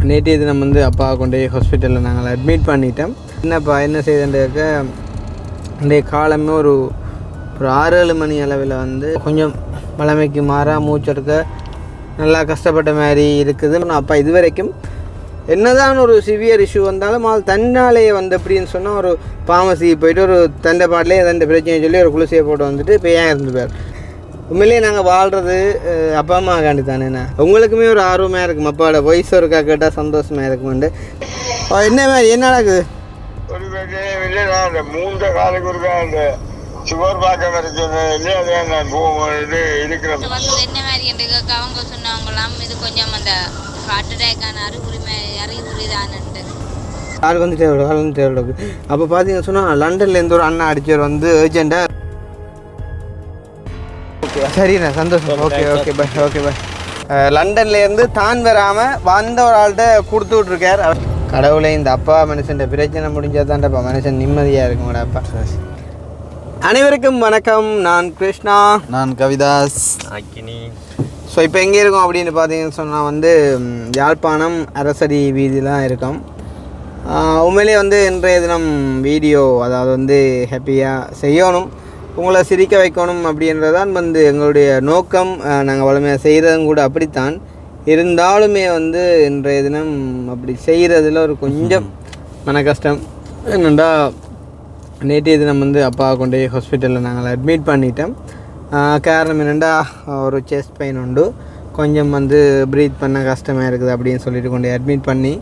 நேற்றைய தினம் வந்து அப்பா கொண்டு ஹாஸ்பிட்டலில் நாங்கள் அட்மிட் பண்ணிட்டோம். என்னப்பா என்ன செய்துன்றக்க இன்றைய காலமே ஒரு 6-7 மணி அளவில் வந்து கொஞ்சம் வளமைக்கு மாறாக மூச்செடுக்க நல்லா கஷ்டப்பட்ட மாதிரி இருக்குது. நான் அப்பா இது வரைக்கும் என்னதான் ஒரு சிவியர் இஷ்யூ வந்தாலும் அது தன்னாலேயே வந்து எப்படின்னு சொன்னால் ஒரு ஃபார்மசிக்கு போய்ட்டு ஒரு தண்டை பாட்டிலே தண்டை பிரச்சனையை சொல்லி ஒரு குளிசையை போட்டு வந்துட்டு இப்போ ஏன் இருந்துப்பார். உண்மையிலேயே நாங்கள் வாழ்கிறது அப்பா அம்மா காண்டி தானேண்ணா. உங்களுக்குமே ஒரு ஆர்வமாக இருக்கும் அப்பாவோட வயசு ஒருக்கா கேட்டால் சந்தோஷமாக இருக்குமெண்டு. என்ன மாதிரி என்ன நடக்குது? ஒரு இல்லை நான் அந்த 3 காலுக்கு இருக்கா அந்த சுகர் பார்க்க வரைக்கும் இல்லையா நான் போகும்போது இருக்கிறேன். என்ன மாதிரி என்று அவங்க சொன்னவங்களாம் இது கொஞ்சம் அந்த ஹார்ட் அட்டாக்கான அறிகுறி தானன்ட்டு ஆள் வந்துட்டே எவ்வளோ. அப்போ பார்த்தீங்கன்னு சொன்னால் லண்டன்லேருந்து ஒரு அண்ணா அடிச்சவர் வந்து ஏர்ஜெண்ட்டாக. சரிண்ணா சந்தோஷம். Okay bye. லண்டன்லேருந்து தான் வராமல் வந்த ஒரு ஆள்கிட்ட கொடுத்து விட்ருக்கார். கடவுளை இந்த அப்பா மனுஷன் பிரச்சனை முடிஞ்சால் தான்டப்பா மனுஷன் நிம்மதியாக இருக்கும்டா அப்பா. அனைவருக்கும் வணக்கம். நான் கிருஷ்ணா. நான் கவிதாஸ். ஸோ இப்போ எங்கே இருக்கோம் அப்படின்னு பார்த்தீங்கன்னு சொன்னால் வந்து யாழ்ப்பாணம் அரசடி வீதியெலாம் இருக்கோம். உண்மையிலே வந்து இன்றைய தினம் வீடியோ அதாவது வந்து ஹாப்பியாக செய்யணும், உங்களை சிரிக்க வைக்கணும் அப்படின்றதான் வந்து எங்களுடைய நோக்கம். நாங்கள் வளமையாக செய்கிறதும் கூட அப்படித்தான். இருந்தாலுமே வந்து இன்றைய தினம் அப்படி செய்கிறதுல ஒரு கொஞ்சம் மன கஷ்டம். என்னென்னா நேற்றைய தினம் வந்து அப்பா கொண்டு ஹாஸ்பிட்டலில் நாங்கள் அட்மிட் பண்ணிட்டோம். காரணம் என்னென்னா ஒரு செஸ்ட் பெயின் உண்டு, கொஞ்சம் வந்து ப்ரீத் பண்ண கஷ்டமாக இருக்குது அப்படின்னு சொல்லிட்டு கொண்டு அட்மிட் பண்ணி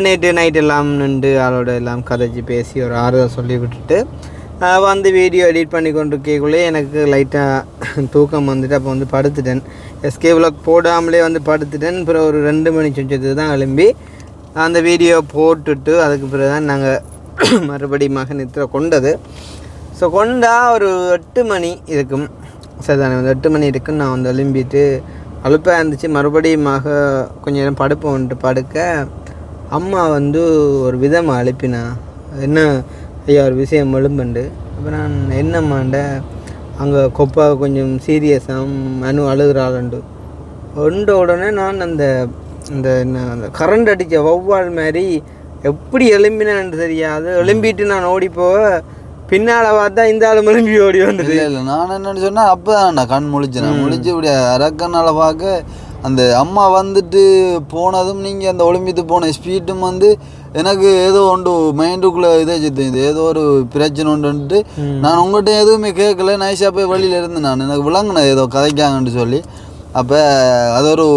நேற்று நைட் எல்லாம் நின்று ஆளோட எல்லாம் கதைச்சி பேசி ஒரு ஆறுதல் சொல்லி விட்டுட்டு வந்து வீடியோ எடிட் பண்ணி கொண்டு இருக்கக்குள்ளே எனக்கு லைட்டாக தூக்கம் வந்துட்டு அப்போ வந்து படுத்துட்டேன். எஸ்கே விலாக் போடாமலே வந்து படுத்துட்டேன். அப்புறம் ஒரு 2 மணி சொச்சத்துக்கு தான் எழும்பி அந்த வீடியோ போட்டுட்டு அதுக்கு பிறகு தான் நாங்கள் மறுபடியும் நித்திர கொண்டது. ஸோ கொண்டா ஒரு 8 மணி இருக்கும். சரிதானே, வந்து 8 மணி இருக்குன்னு நான் வந்து எழும்பிட்டு அழுப்பாக இருந்துச்சு. மறுபடியும் கொஞ்சம் நேரம் படுப்போன்ட்டு படுக்க அம்மா வந்து ஒரு விதமாக அழுப்பினா, என்ன ஐயா ஒரு விஷயம் எழும்புண்டு. அப்போ நான் என்னம்மாண்ட அங்கே கொப்பா கொஞ்சம் சீரியஸாக அழுகிறாளுண்டு உடனே நான் அந்த அந்த கரண்ட் அடித்த வௌவால் மாதிரி எப்படி எழும்பினேன்னு தெரியாது. எழும்பிட்டு நான் ஓடி போக பின்னால் பார்த்தா இந்த ஆள் எழும்பி ஓடி வந்துட்டு. இல்லை நான் என்னென்னு சொன்னால் அப்போ தான் நான் கண் முழிச்சேன். முழிச்சு இப்படி அரக்கனால் பார்க்க அந்த அம்மா வந்துட்டு போனதும் நீங்கள் அந்த ஒலிம்பித்து போன ஸ்பீடும் வந்து எனக்கு ஏதோ ஒன்று மைண்டுக்குள்ளே இதே இது ஏதோ ஒரு பிரச்சனை உண்டுன்ட்டு நான் உங்கள்கிட்ட எதுவுமே கேட்கல. நைஸாக போய் வழியில் இருந்து நான் எனக்கு விளங்கினேன் ஏதோ கதைக்காங்கன்னு சொல்லி. அப்போ அது ஒரு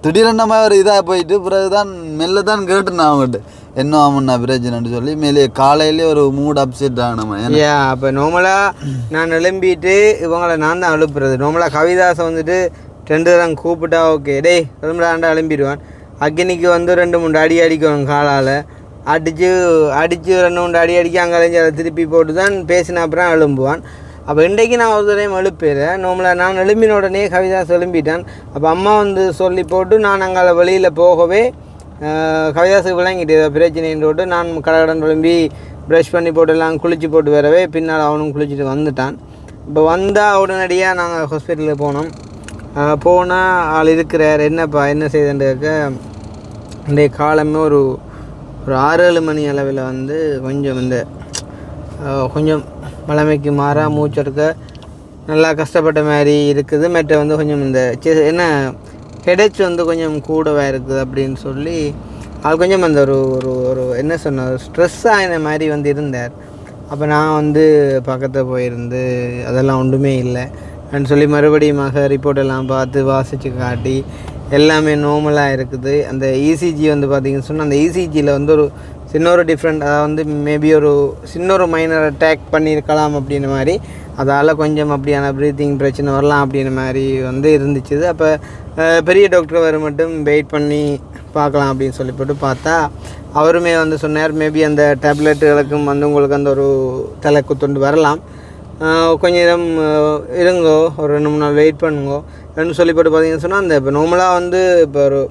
திடீரென்னமாக ஒரு இதாக போயிட்டு பிறகு தான் மெல்ல தான் கேட்டு நான் அவங்ககிட்ட என்ன ஆமாண்ணா பிரச்சனைன்னு சொல்லி மேலே காலையிலே ஒரு மூட் அப்செட் ஆகணுமா. அப்போ நார்மலாக நான் எழும்பிட்டு இவங்களை நான் தான் அனுப்புறது. நார்மலாக கவிதாசை வந்துட்டு 2 தரம் கூப்பிட்டா ஓகே டேய் எழும்புடாண்டா எழும்பிடுவான். அக்னிக்கு வந்து 2-3 அடி அடிக்கணும் காலால் அடித்து 2-3 அடி அடிக்க அங்கே அதை திருப்பி போட்டு தான் பேசின அப்புறம் எழும்புவான். அப்போ இன்றைக்கு நான் ஒரு தடவை எழுப்பிடுறேன். நார்மலாக நான் எழும்பின உடனே கவிதாஸ் எழும்பிட்டான். அப்போ அம்மா வந்து சொல்லி போட்டு நான் அங்கே வெளியில் போகவே கவிதாஸுக்கு விளங்கிட்டு ஏதோ பிரச்சனைன்றோட்டு நான் கடகடன் எழும்பி ப்ரஷ் பண்ணி போட்டுலாம் குளிச்சு போட்டு வரவே பின்னால் அவனும் குளிச்சுட்டு வந்துட்டான். இப்போ வந்தால் உடனடியாக நாங்கள் ஹாஸ்பிட்டலுக்கு போனோம். போனால் ஆள் இருக்கிறார். என்னப்பா என்ன செய்துன்றக்க இன்றைய காலமே ஒரு 6-7 மணி அளவில் வந்து கொஞ்சம் இந்த கொஞ்சம் வளமைக்கு மாறாக மூச்செடுக்க நல்லா கஷ்டப்பட்ட மாதிரி இருக்குது. மற்ற வந்து கொஞ்சம் இந்த என்ன ஹெடேச் வந்து கொஞ்சம் கூடவாக இருக்குது அப்படின்னு சொல்லி ஆள் கொஞ்சம் அந்த ஒரு ஒரு என்ன சொன்னார் ஸ்ட்ரெஸ் ஆகின மாதிரி வந்து இருந்தார். அப்போ நான் வந்து பக்கத்தில் போயிருந்து அதெல்லாம் ஒன்றுமே இல்லை அப்படின்னு சொல்லி மறுபடியும் ரிப்போர்ட்டெல்லாம் பார்த்து வாசித்து காட்டி எல்லாமே நார்மலாக இருக்குது. அந்த இசிஜி வந்து பார்த்திங்கன்னு சொன்னால் அந்த இசிஜியில் வந்து ஒரு சின்ன ஒரு டிஃப்ரெண்ட், அதாவது வந்து மேபி ஒரு சின்ன ஒரு மைனர் அட்டாக் பண்ணியிருக்கலாம் அப்படின்ற மாதிரி, அதால் கொஞ்சம் அப்படியான ப்ரீத்திங் பிரச்சனை வரலாம் அப்படின்ற மாதிரி வந்து இருந்துச்சு. அப்போ பெரிய டாக்டர் வர மட்டும் வெயிட் பண்ணி பார்க்கலாம் அப்படின்னு சொல்லி போட்டு பார்த்தா அவருமே வந்து சொன்னார் மேபி அந்த டேப்லெட்டுகளுக்கும் வந்து உங்களுக்கு அந்த ஒரு தலை குத்துண்டு வரலாம், கொஞ்சம் நேரம் இருங்கோ, ஒரு 2-3 நாள் வெயிட் பண்ணுங்கோ அப்படின்னு சொல்லி போட்டு பார்த்தீங்கன்னு சொன்னால் அந்த இப்போ நார்மலாக வந்து இப்போ ஒரு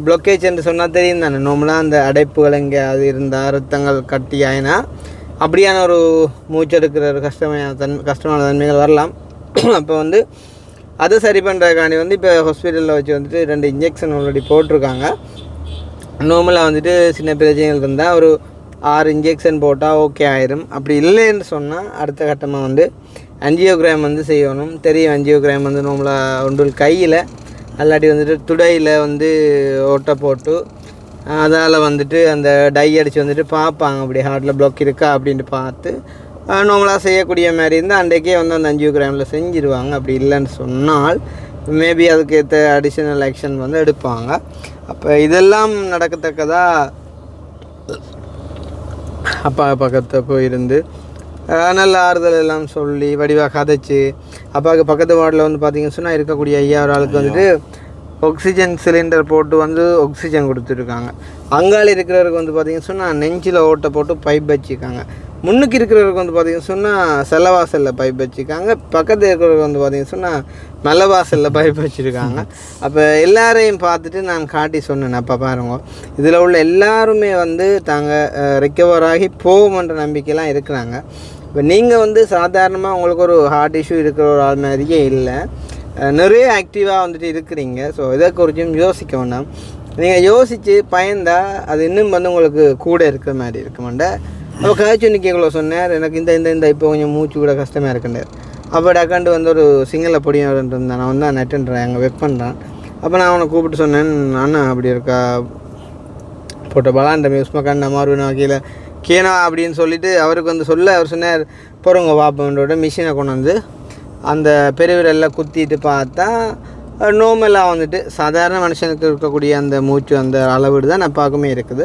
ப்ளொக்கேஜ் என்று சொன்னால் தெரியும் தானே, நார்மலாக அந்த அடைப்புகள் எங்கேயாவது இருந்தால் ரத்தங்கள் கட்டி ஆயினா அப்படியான ஒரு மூச்செடுக்கிற ஒரு கஷ்டமான தன்மைகள் வரலாம். அப்போ வந்து அதை சரி பண்ணுறதுக்காண்டி வந்து இப்போ ஹாஸ்பிட்டலில் வச்சு வந்துட்டு 2 இன்ஜெக்ஷன் ஆல்ரெடி போட்டிருக்காங்க. நார்மலாக வந்துட்டு சின்ன பிரச்சனைகள் இருந்தால் ஒரு 6 இன்ஜெக்ஷன் போட்டால் ஓகே ஆயிரும். அப்படி இல்லைன்னு சொன்னால் அடுத்த கட்டமாக வந்து ஆஞ்சியோகிராம் வந்து செய்யணும். தெரியும், ஆஞ்சியோகிராம் வந்து நார்மலாக ஒன்று கையில் அல்லாட்டி வந்துட்டு துடையில் வந்து ஓட்டை போட்டு அதால் வந்துட்டு அந்த டை அடித்து வந்துட்டு பார்ப்பாங்க அப்படி ஹார்ட்டில் ப்ளாக் இருக்கா அப்படின்ட்டு பார்த்து நார்மலாக செய்யக்கூடிய மாதிரி இருந்தால் அன்றைக்கே வந்து அந்த ஆஞ்சியோகிராமில் செஞ்சுருவாங்க. அப்படி இல்லைன்னு சொன்னால் மேபி அதுக்கேற்ற அடிஷ்னல் ஆக்ஷன் வந்து எடுப்பாங்க. அப்போ இதெல்லாம் நடக்கத்தக்கதாக அப்பா பக்கத்தை போயிருந்து நல்ல ஆறுதல் எல்லாம் சொல்லி வடிவாக கதைச்சி அப்பாவுக்கு பக்கத்து வார்டில் வந்து பார்த்திங்கன்னு சொன்னால் இருக்கக்கூடிய ஐயா ஒரு ஆளுக்கு வந்துட்டு ஆக்சிஜன் சிலிண்டர் போட்டு வந்து ஆக்சிஜன் கொடுத்துருக்காங்க. அங்காளி இருக்கிறவருக்கு வந்து பார்த்திங்கன்னு சொன்னால் நெஞ்சில் ஓட்டை போட்டு பைப் வச்சுருக்காங்க. முன்னுக்கு இருக்கிறவருக்கு வந்து பார்த்திங்கன்னு சொன்னால் செல்லவாசலில் பைப் வச்சுருக்காங்க. பக்கத்தில் இருக்கிறவருக்கு வந்து பார்த்திங்கன்னு சொன்னால் நல்லவாசலில் பைப் வச்சுருக்காங்க. அப்போ எல்லாரையும் பார்த்துட்டு நான் காட்டி சொன்னேன், அப்போ பாருங்க இதில் உள்ள எல்லாருமே வந்து தாங்கள் ரெக்கவர் ஆகி போகுமன்ற நம்பிக்கைலாம் இருக்கிறாங்க. இப்போ நீங்கள் வந்து சாதாரணமாக உங்களுக்கு ஒரு ஹார்ட் இஷ்யூ இருக்கிற ஒரு ஆள் மாதிரியே இல்லை, நிறைய ஆக்டிவாக வந்துட்டு இருக்கிறீங்க. ஸோ இதை குறிச்சும் யோசிக்க வேண்டாம். நீங்கள் யோசித்து பயந்தால் அது இன்னும் வந்து உங்களுக்கு கூட இருக்கிற மாதிரி இருக்குமாண்ட. அப்போ காய்ச்சொன்னிக்கு எவ்வளோ சொன்னார், எனக்கு இந்த இப்போ கொஞ்சம் மூச்சு கூட கஷ்டமாக இருக்குண்டார். அப்போ டக்காண்டு வந்து ஒரு சிங்கள பொடியும் இருந்தான், நான் வந்து நெட்டுன்றேன் அங்கே வெப் பண்ணுறான். அப்போ நான் அவனை கூப்பிட்டு சொன்னேன், அண்ணா அப்படி இருக்கா போட்ட பலாண்ட உஸ்மா கண்ணா மாறுவேன் கீழே கேனா அப்படின்னு சொல்லிவிட்டு அவருக்கு வந்து சொல்ல அவர் சொன்னார், போகிறவங்க பாப்போன்றோட மிஷினை கொண்டு வந்து அந்த பெருவிரலில் குத்திட்டு பார்த்தா நோமெல்லாம் வந்துட்டு சாதாரண மனுஷனுக்கு இருக்கக்கூடிய அந்த மூச்சு அந்த அளவீடு தான் அப்பாவுக்குமே இருக்குது.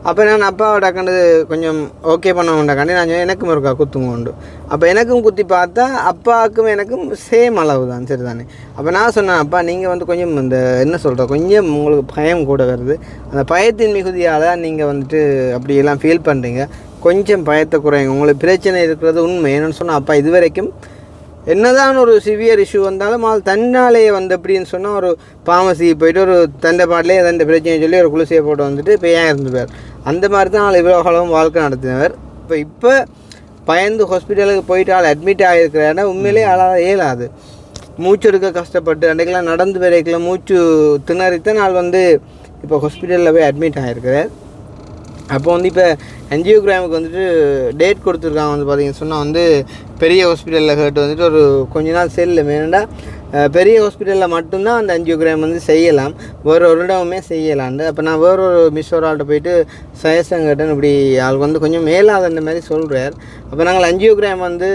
அப்போ நான் அப்பாவை டக்காண்டு கொஞ்சம் ஓகே பண்ண உண்டாக்காண்டி நான் எனக்கும் இருக்கா குத்துங்க உண்டு. அப்போ எனக்கும் குத்தி பார்த்தா அப்பாவுக்கும் எனக்கும் சேம் அளவு தான், சரி தானே. அப்போ நான் சொன்னேன், அப்பா நீங்கள் வந்து கொஞ்சம் இந்த என்ன சொல்கிற கொஞ்சம் உங்களுக்கு பயம் கூட வருது, அந்த பயத்தின் மிகுதியால் நீங்கள் வந்துட்டு அப்படியெல்லாம் ஃபீல் பண்ணுறீங்க, கொஞ்சம் பயத்தை குறையுங்க, உங்களுக்கு பிரச்சனை இருக்கிறது உண்மை என்னென்னு சொன்னால் அப்பா இது வரைக்கும் என்னதான் ஒரு சிவியர் இஷ்யூ வந்தாலும் அது தன்னாலே வந்து அப்படின்னு சொன்னால் ஒரு பாமசி போயிட்டு ஒரு தண்டை பாட்டிலே தண்டை பிரச்சனை சொல்லி ஒரு குளிசையை போட்டு வந்துட்டு இப்போ ஏன் இருந்துவார். அந்த மாதிரி தான் ஆள் இவ்வளோ காலம் வாழ்க்கை நடத்தினவர். இப்போ பயந்து ஹாஸ்பிட்டலுக்கு போயிட்டு ஆள் அட்மிட் ஆகிருக்கிறாருன்னா உண்மையிலே ஆளாக இயலாது. மூச்சு எடுக்க கஷ்டப்பட்டு அன்றைக்கெல்லாம் நடந்து வரைக்கலாம் மூச்சு திணறித்தான் ஆள் வந்து இப்போ ஹாஸ்பிட்டலில் போய் அட்மிட் ஆகிருக்கிறார். அப்போ வந்து இப்போ ஆஞ்சியோகிராமுக்கு வந்துட்டு டேட் கொடுத்துருக்காங்க. வந்து பார்த்திங்கன்னு சொன்னால் வந்து பெரிய ஹாஸ்பிட்டலில் கேட்டு வந்துட்டு ஒரு கொஞ்ச நாள் செல்லு வேணுண்டா பெரிய ஹாஸ்பிட்டலில் மட்டும்தான் அந்த ஆஞ்சியோகிராம் வந்து செய்யலாம், வேறு ஒரு இடமுமே செய்யலாண்டு. அப்போ நான் வேறொரு ஒரு ஆள்கிட்ட போயிட்டு சஜஷன் கேட்டேன், இப்படி ஆளுக்கு வந்து கொஞ்சம் மேலாத இந்த மாதிரி சொல்கிறார். அப்போ நாங்கள் ஆஞ்சியோகிராம் வந்து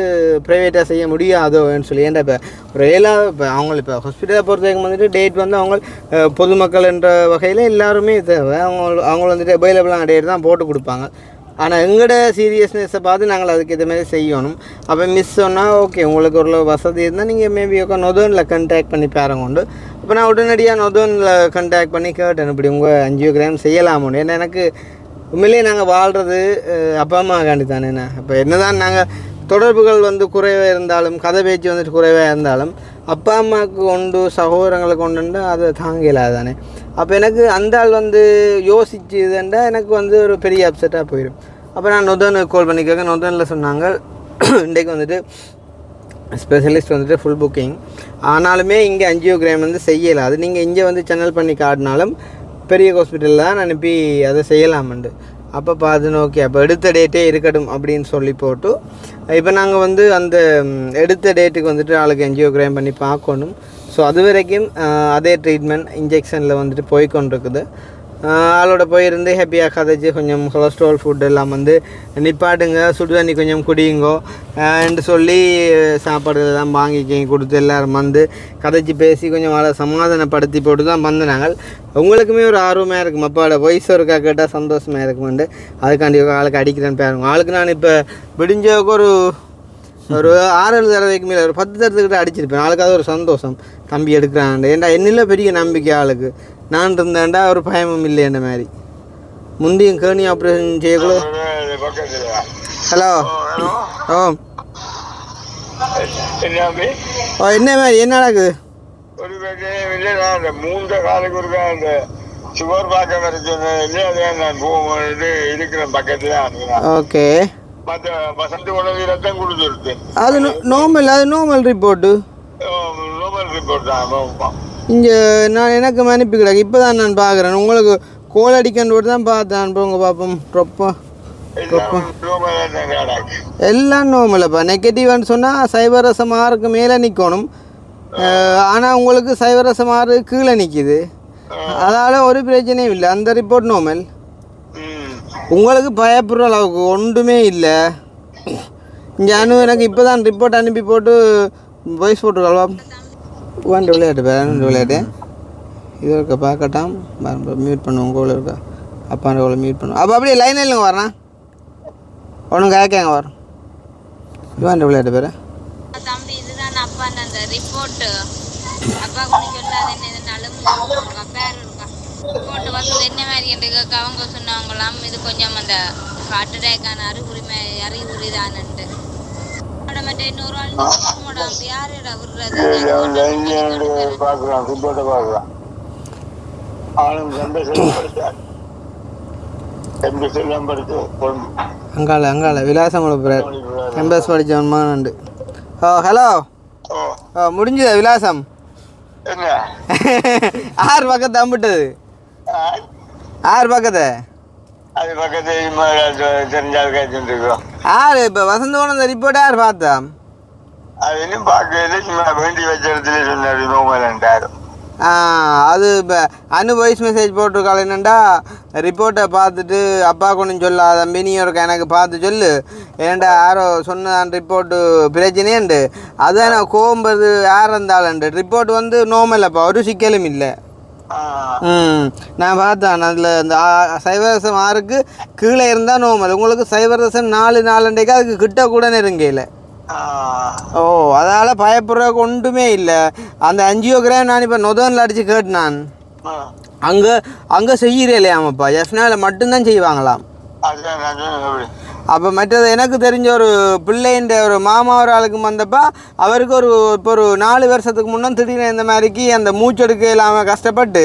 ப்ரைவேட்டாக செய்ய முடியாதோன்னு சொல்லி, ஏன்டா இப்போ ஒரு இப்போ அவங்க இப்போ ஹாஸ்பிட்டலை பொறுத்த வரைக்கும் வந்துட்டு டேட் வந்து அவங்க பொதுமக்கள் என்ற வகையில் எல்லாருமே தேவை, அவங்க வந்துட்டு அவைலபிளான டேட் தான் போட்டு கொடுப்பாங்க. ஆனால் எங்களோட சீரியஸ்னஸை பார்த்து நாங்கள் அதுக்கு இது மாதிரி செய்யணும். அப்போ மிஸ் சொன்னால் ஓகே உங்களுக்கு ஒரு வசதி இருந்தால் நீங்கள் மேபி நொதோனில் கண்டாக்ட் பண்ணி பாருங்க உண்டு. அப்போ நான் உடனடியாக நொதோனில் கண்டாக்ட் பண்ணி கேட்டேன், இப்படி உங்கள் ஆஞ்சியோகிராம் செய்யலாமோன்னு. ஏன்னா எனக்கு உண்மையிலேயே நாங்கள் வாழ்கிறது அப்பா அம்மா காண்டி தானேண்ணா. இப்போ என்ன தான் நாங்கள் தொடர்புகள் வந்து குறைவாக இருந்தாலும் கதை பேச்சு வந்துட்டு குறைவாக இருந்தாலும் அப்பா அம்மாவுக்கு கொண்டு சகோதரங்களை கொண்டுண்டா அதை தாங்கலாது தானே. அப்போ எனக்கு அந்த ஆள் வந்து யோசிச்சு இதுண்டா எனக்கு வந்து ஒரு பெரிய அப்செட்டாக போயிடும். அப்போ நான் நொதனுக்கு கால் பண்ணி கேட்க, நொதனில் சொன்னாங்க இன்றைக்கு வந்துட்டு ஸ்பெஷலிஸ்ட் வந்துட்டு ஃபுல் புக்கிங், ஆனாலுமே இங்கே ஆஞ்சியோகிராம் வந்து செய்யலை. அது நீங்கள் இங்கே வந்து சேனல் பண்ணி காட்டினாலும் பெரிய ஹாஸ்பிட்டலில் தான் அனுப்பி அதை செய்யலாமண்டு. அப்போ பார்த்துன்னு ஓகே அப்போ எடுத்த டேட்டே இருக்கட்டும் அப்படின்னு சொல்லி போட்டு இப்போ நாங்கள் வந்து அந்த எடுத்த டேட்டுக்கு வந்துட்டு ஆளுக்கு ஆஞ்சியோகிராம் பண்ணி பார்க்கணும். ஸோ அது வரைக்கும் அதே ட்ரீட்மெண்ட் இன்ஜெக்ஷனில் வந்துட்டு போய்கொண்டிருக்குது. ஆளோட போயிருந்து ஹாப்பியாக கதைச்சி கொஞ்சம் கொலஸ்ட்ரால் ஃபுட் எல்லாம் வந்து நிப்பாட்டுங்க, சுடு தண்ணி கொஞ்சம் குடியுங்கோ என்று சொல்லி சாப்பாடு எல்லாம் வாங்கி கொடுத்து எல்லோரும் வந்து கதைச்சி பேசி கொஞ்சம் அவளை சமாதானப்படுத்தி போட்டு தான் வந்து நாங்கள். உங்களுக்குமே ஒரு ஆர்வமாக இருக்கும், அப்பாவோட வயசு ஒருக்கா கேட்டால் சந்தோஷமாக இருக்குமெண்டு அதுக்காண்டி ஆளுக்கு அடிக்கிறேன்னு பாருங்க. ஆளுக்கு நான் இப்போ விடிஞ்சவுக்கு ஒரு 6-7 தடவைக்கு மேலே ஒரு 10 தடவைக்கிட்ட அடிச்சிருப்பேன். ஆளுக்கு அது ஒரு சந்தோஷம், தம்பி எடுக்கிறான். ஏன்டா என்னில் பெரிய நம்பிக்கை ஆளுக்கு, நான் இருந்தேன்டா ஒரு பயமும் இல்லை என்ன மாதிரி. முந்தையும் கேர்னி ஆப்ரேஷன் செய்யக்குள்ள ஹலோ ஓ என்ன மாதிரி என்ன நடக்குது ஒரு இல்லை நான் அந்த 3 காலுக்கு இருக்கா அந்த சுகர் பார்க்க வரைக்கும் இல்லையா நான் போகும்போது இருக்கிறேன் பக்கத்துல. ஓகே மற்ற வசந்தி உணவு ரத்தம் கொடுத்துருக்கு. அது நார்மல் ரிப்போர்ட்டு நார்மல் ரிப்போர்ட் தான். இங்கே நான் எனக்கு அனுப்பி கிடக்கு இப்போ தான் நான் பார்க்குறேன். உங்களுக்கு கோல் அடிக்கன்னு தான் பார்த்தேன். போங்க பார்ப்போம். ட்ரொப்பா எல்லாம் நோமலப்பா. நெகட்டிவ்னு சொன்னால் சைவரசம் 6க்கு மேலே நிற்கணும். ஆனால் உங்களுக்கு சைவரசம் 6 கீழே நிற்கிது. அதனால் ஒரு பிரச்சனையும் இல்லை. அந்த ரிப்போர்ட் நோமல். உங்களுக்கு பயப்படுற அளவுக்கு ஒன்றுமே இல்லை. இங்கே எனக்கு இப்போ தான் ரிப்போர்ட் அனுப்பி போட்டு வாய்ஸ் போட்டுருக்கா. ஒன்று விளையாட்டு இது இருக்க பார்க்கட்டாம். மியூட் பண்ணுவோம். கோல் இருக்கா அப்பாண்ட கோலை மியூட் பண்ணுவோம். அப்போ அப்படியே லைன் இல்லைங்க வரேன். ஒன்றும் கேட்காங்க வரும். இவன் விளையாட்டு பேர் தம்பி இதுதான் அப்பா அந்த ரிப்போர்ட். அப்பா கொஞ்சம் சொல்லாத என்னனாலும் பேர் இருக்கா ரிப்போர்ட் வந்து என்ன மாதிரி என்று அவங்க சொன்னவங்களாம் இது கொஞ்சம் அந்த காட்டுடைக்கான அறிகுறி தானண்டு மற்ற இன்னொரு ஆள் யாரோட விடுறது பார்க்கலாம் ரிப்போர்ட்டை பார்க்கலாம். அங்கால விலாசம் கொடுப்பார். எம்பஸ் படித்தவன்மா நண்டு. ஓ ஹலோ. முடிஞ்சதா விலாசம்? 6 பக்கத்து அம்பிட்டது. 6 பக்கத்தை அது பக்கத்து தெரிஞ்சால் கேட்டுருக்கோம். 6 இப்போ வசந்தோட அந்த ரிப்போர்ட் 6 பார்த்தா அது இன்னும் பார்க்க வேண்டி வச்ச இடத்துல சொன்னார் நோமலண்டாரும். அது இப்போ வாய்ஸ் மெசேஜ் போட்டிருக்காள். என்னென்னா ரிப்போர்ட்டை பார்த்துட்டு அப்பா கொண்டு சொல்லா தம்பி நீ ஒரு எனக்கு பார்த்து சொல்லு. ஏன்டா யாரோ சொன்னான் ரிப்போர்ட்டு பிரச்சனையுண்டு. அதான் நான் கோம்பது யார் இருந்தாலுண்டு. ரிப்போர்ட் வந்து நோமல்லப்பா, ஒரு சிக்கலும் இல்லை. நான் பார்த்தேன் அதில் இந்த சைவரசம் 6க்கு கீழே இருந்தால் நோமல். உங்களுக்கு சைவரசம் 4 அதுக்கு கிட்ட கூட நெருங்கையில். ஓ அதால் பயப்படுறதுக்கு ஒன்றுமே இல்லை. அந்த அஞ்சியோகிராம் நான் இப்போ நொதனில் அடித்து கேட்டேன். அங்கே செய்கிறே இல்லையாமப்பா, எஃப்னாவில் மட்டும்தான் செய்வாங்களாம். அப்போ மற்றது எனக்கு தெரிஞ்ச ஒரு பிள்ளைன்ற ஒரு மாமா ஒரு ஆளுக்கு வந்தப்போ அவருக்கு இப்போ ஒரு 4 வருஷத்துக்கு முன்னே திடீர்னு இந்த மாதிரிக்கு அந்த மூச்செடுக்க இல்லாமல் கஷ்டப்பட்டு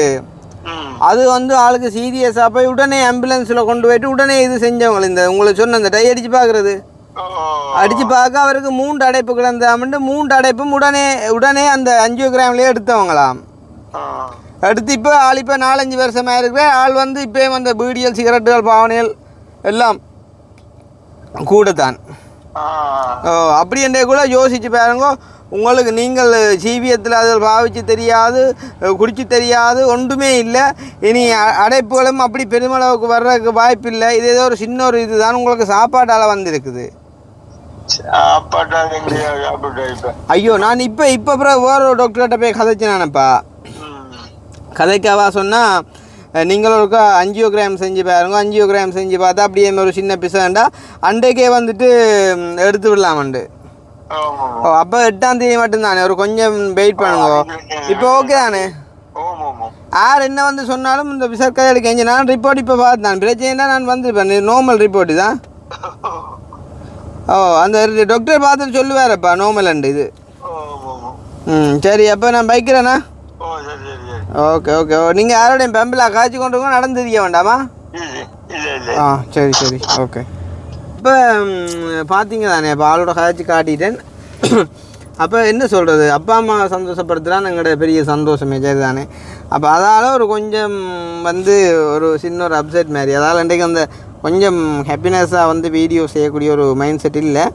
அது வந்து ஆளுக்கு சீரியஸாக போய் உடனே ஆம்புலன்ஸில் கொண்டு போயிட்டு உடனே இது செஞ்சவங்க. இந்த உங்களுக்கு சொன்ன இந்த டை அடித்து பார்க்குறது அடித்து பார்க்க அவருக்கு 3 அடைப்பு கிடந்தாமட்டு 3 அடைப்பும் உடனே அந்த 5 கிராம்லேயே எடுத்தவங்களாம். எடுத்து இப்போ ஆள் இப்போ 4-5 வருஷமாக இருக்கிற ஆள் வந்து இப்போயும் அந்த பீடியல் சிகரெட்டுகள் பாவனைகள் எல்லாம் கூடத்தான். அப்படி என்றே கூட யோசிச்சு பாருங்க. உங்களுக்கு நீங்கள் ஜீவியத்தில் அதில் பாவிச்சு தெரியாது, குடிச்சு தெரியாது, ஒன்றுமே இல்லை. இனி அடைப்புகளும் அப்படி பெருமளவுக்கு வர்றதுக்கு வாய்ப்பு இல்லை. இது ஏதோ ஒரு சின்ன ஒரு இதுதான் உங்களுக்கு சாப்பாட்டால் வந்திருக்குது. ஐயோ நான் இப்போ அப்புறம் வேற ஒரு டாக்டர்கிட்ட போய் கதைச்சினானப்பா. கதைக்காவா சொன்னால் நீங்கள் ஒரு 5 கிராம் செஞ்சு பாருங்க. 5 கிராம் செஞ்சு பார்த்தா அப்படியே ஒரு சின்ன பிசண்டா அன்றைக்கே வந்துட்டு எடுத்து விடலாமண்டு. ஓ அப்போ 8ஆம் தேதி மட்டும்தானே, ஒரு கொஞ்சம் வெயிட் பண்ணுங்க. இப்போ ஓகே தானே? யார் என்ன வந்து சொன்னாலும் இந்த விசர்க்கதை எடுக்க நான் ரிப்போர்ட் இப்போ பார்த்தேன். பிரச்சனைனா நான் வந்துருப்பேன். நார்மல் ரிப்போர்ட்டு தான். ஓ அந்த டாக்டர் பார்த்துட்டு சொல்லுவாரப்பா நார்மல்ண்டு இது. சரி அப்போ நான் பைக்கிறேண்ணா. ஓகே நீங்கள் யாரோடையும் பெம்பிளா காய்ச்சி கொண்டு நடந்து தெரிய வேண்டாமா? சரி ஓகே. இப்போ பார்த்தீங்க தானே, இப்போ ஆளோட காய்ச்சி காட்டிட்டேன். அப்போ என்ன சொல்கிறது, அப்பா அம்மா சந்தோஷப்படுத்துகிறான் எங்களோட பெரிய சந்தோஷமே. சரி தானே. அப்போ அதால் ஒரு கொஞ்சம் வந்து ஒரு சின்ன ஒரு அப்செட் மாதிரி. அதால் இன்றைக்கு அந்த கொஞ்சம் ஹாப்பினஸ்ஸாக வந்து வீடியோ செய்யக்கூடிய ஒரு மைண்ட் செட் இல்லை.